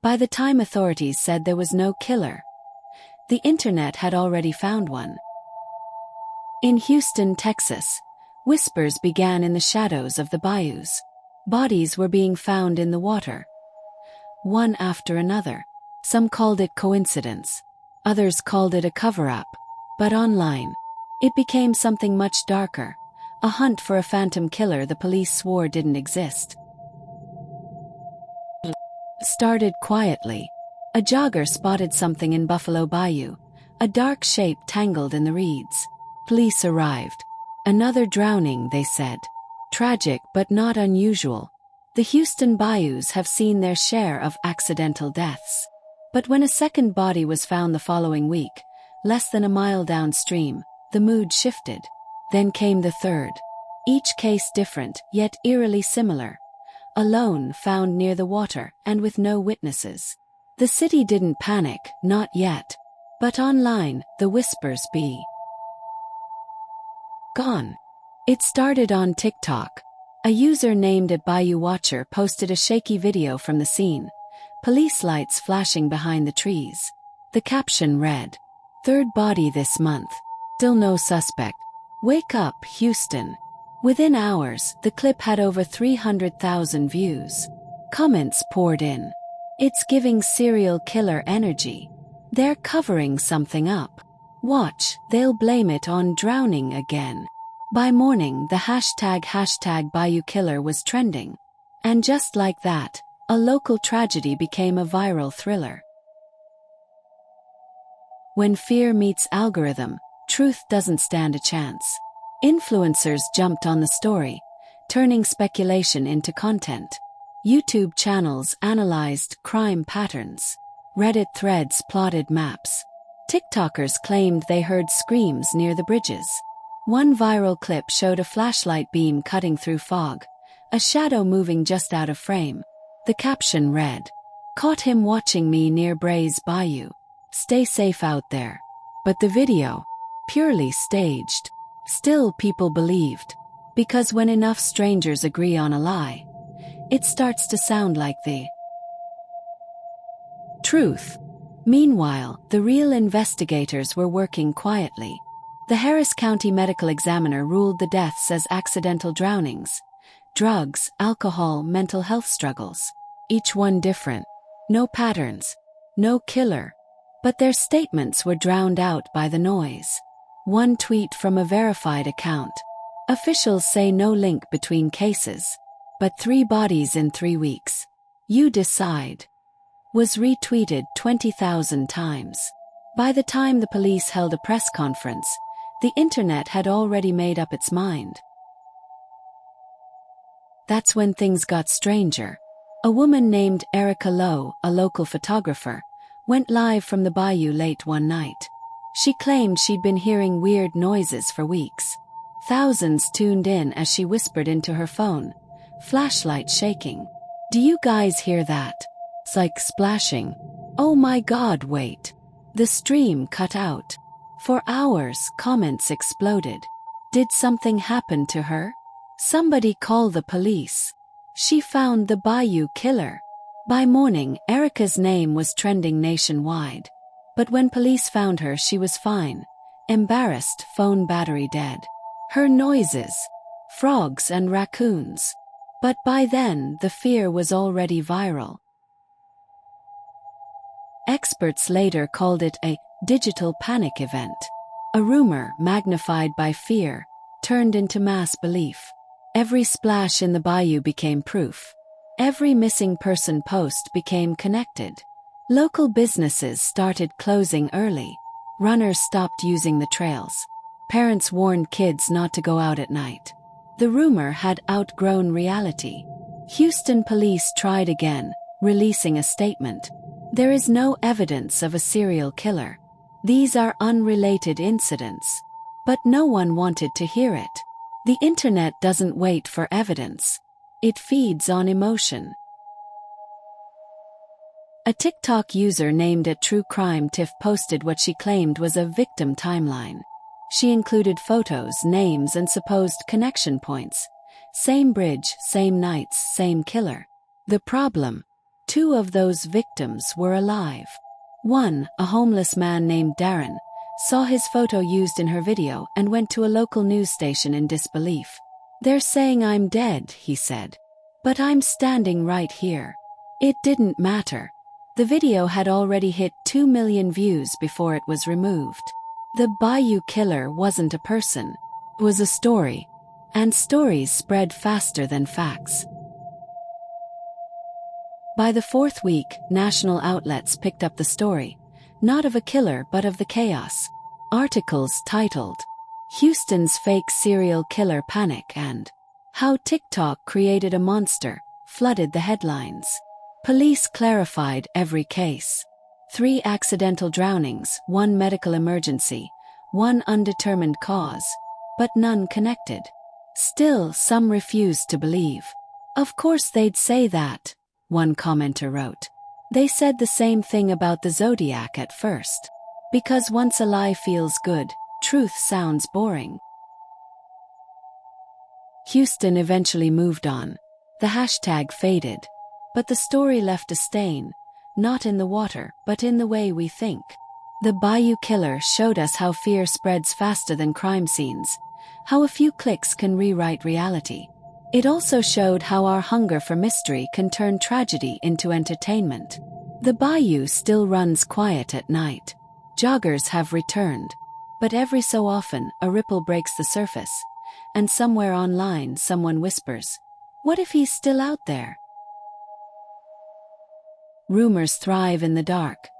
By the time authorities said there was no killer, the internet had already found one. In Houston, Texas, whispers began in the shadows of the bayous. Bodies were being found in the water, one after another. Some called it coincidence, others called it a cover-up. But online, it became something much darker, a hunt for a phantom killer the police swore didn't exist. Started quietly. A jogger spotted something in Buffalo Bayou, a dark shape tangled in the reeds. Police arrived. Another drowning, they said. Tragic but not unusual. The Houston Bayous have seen their share of accidental deaths. But when a second body was found the following week, less than a mile downstream, the mood shifted. Then came the third. Each case different, yet eerily similar. Alone, found near the water, and with no witnesses. The city didn't panic, not yet. But online, the whispers be gone. It started on TikTok. A user named a Bayou Watcher posted a shaky video from the scene. Police lights flashing behind the trees. The caption read, "Third body this month. Still no suspect. Wake up, Houston." Within hours, the clip had over 300,000 views. Comments poured in. "It's giving serial killer energy. They're covering something up. Watch, they'll blame it on drowning again." By morning, the hashtag Bayou Killer was trending. And just like that, a local tragedy became a viral thriller. When fear meets algorithm, truth doesn't stand a chance. Influencers jumped on the story, turning speculation into content. YouTube channels analyzed crime patterns. Reddit threads plotted maps. TikTokers claimed they heard screams near the bridges. One viral clip showed a flashlight beam cutting through fog, a shadow moving just out of frame. The caption read, "Caught him watching me near Bray's Bayou. Stay safe out there." But the video, purely staged. Still people believed. Because when enough strangers agree on a lie, it starts to sound like the truth. Meanwhile, the real investigators were working quietly. The Harris County Medical Examiner ruled the deaths as accidental drownings. Drugs, alcohol, mental health struggles. Each one different. No patterns. No killer. But their statements were drowned out by the noise. One tweet from a verified account. Officials say no link between cases. But 3 bodies in 3 weeks. You decide. Was retweeted 20,000 times. By the time the police held a press conference, the internet had already made up its mind. That's when things got stranger. A woman named Erica Lowe, a local photographer, went live from the bayou late one night. She claimed she'd been hearing weird noises for weeks. Thousands tuned in as she whispered into her phone, flashlight shaking. "Do you guys hear that? It's like splashing. Oh my God, wait." The stream cut out. For hours, comments exploded. Did something happen to her? Somebody call the police. She found the Bayou Killer. By morning, Erica's name was trending nationwide. But when police found her, she was fine. Embarrassed, phone battery dead. Her noises. Frogs and raccoons. But by then, the fear was already viral. Experts later called it a digital panic event. A rumor, magnified by fear, turned into mass belief. Every splash in the bayou became proof. Every missing person post became connected. Local businesses started closing early. Runners stopped using the trails. Parents warned kids not to go out at night. The rumor had outgrown reality. Houston police tried again, releasing a statement. There is no evidence of a serial killer. These are unrelated incidents. But no one wanted to hear it. The internet doesn't wait for evidence. It feeds on emotion. A TikTok user named a True Crime Tiff posted what she claimed was a victim timeline. She included photos, names, and supposed connection points. Same bridge, same nights, same killer. The problem? Two of those victims were alive. One, a homeless man named Darren, saw his photo used in her video and went to a local news station in disbelief. "They're saying I'm dead," he said. "But I'm standing right here." It didn't matter. The video had already hit 2 million views before it was removed. The Bayou killer wasn't a person. It was a story. And stories spread faster than facts. By the fourth week, national outlets picked up the story, not of a killer but of the chaos. Articles titled, "Houston's Fake Serial Killer Panic" and "How TikTok Created a Monster" flooded the headlines. Police clarified every case. 3 accidental drownings, 1 medical emergency, 1 undetermined cause, but none connected. Still, some refused to believe. "Of course they'd say that," one commenter wrote. "They said the same thing about the Zodiac at first. Because once a lie feels good, truth sounds boring." Houston eventually moved on. The hashtag faded. But the story left a stain, not in the water, but in the way we think. The Bayou killer showed us how fear spreads faster than crime scenes, how a few clicks can rewrite reality. It also showed how our hunger for mystery can turn tragedy into entertainment. The Bayou still runs quiet at night. Joggers have returned. But every so often, a ripple breaks the surface, and somewhere online someone whispers, "What if he's still out there?" Rumors thrive in the dark,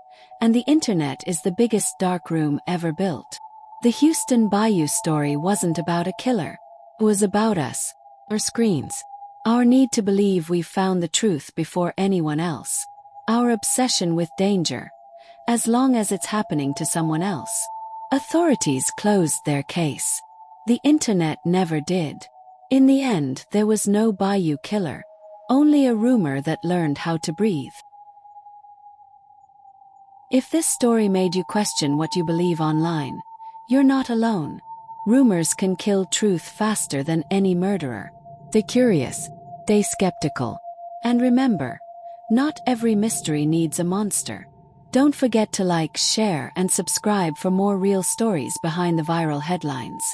and the internet is the biggest dark room ever built. The Houston Bayou story wasn't about a killer. It was about us, our screens, our need to believe we've found the truth before anyone else, our obsession with danger, as long as it's happening to someone else. Authorities closed their case. The internet never did. In the end, there was no Bayou killer, only a rumor that learned how to breathe. If this story made you question what you believe online, you're not alone. Rumors can kill truth faster than any murderer. Stay curious, stay skeptical. And remember, not every mystery needs a monster. Don't forget to like, share, and subscribe for more real stories behind the viral headlines.